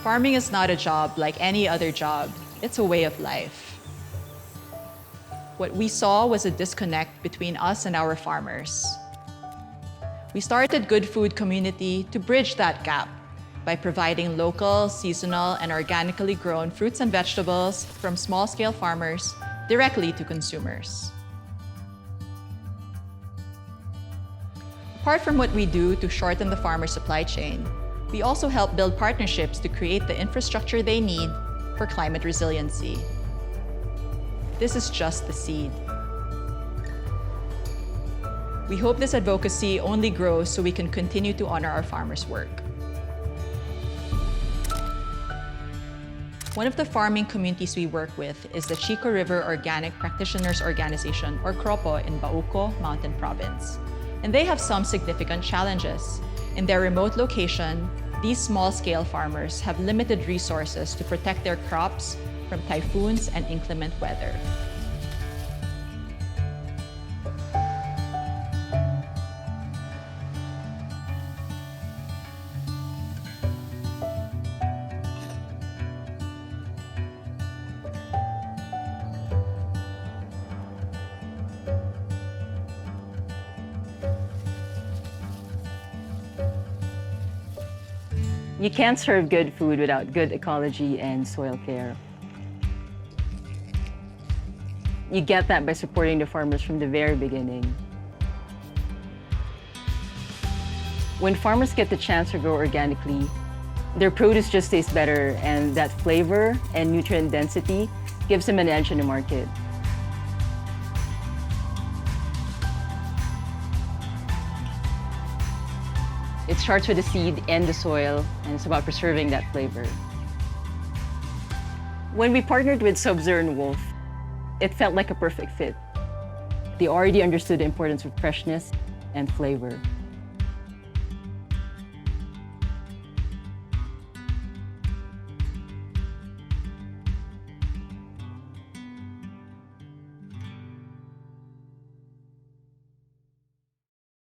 Farming is not a job like any other job. It's a way of life. What we saw was a disconnect between us and our farmers. We started Good Food Community to bridge that gap by providing local, seasonal, and organically grown fruits and vegetables from small-scale farmers directly to consumers. Apart from what we do to shorten the farmer supply chain, we also help build partnerships to create the infrastructure they need for climate resiliency. This is just the seed. We hope this advocacy only grows so we can continue to honor our farmers' work. One of the farming communities we work with is the Chico River Organic Practitioners Organization, or CROPO, in Bauko Mountain Province. And they have some significant challenges. In their remote location, these small-scale farmers have limited resources to protect their crops from typhoons and inclement weather. You can't serve good food without good ecology and soil care. You get that by supporting the farmers from the very beginning. When farmers get the chance to grow organically, their produce just tastes better, and that flavor and nutrient density gives them an edge in the market. It starts with the seed and the soil, and it's about preserving that flavor. When we partnered with Sub-Zero and Wolf, it felt like a perfect fit. They already understood the importance of freshness and flavor.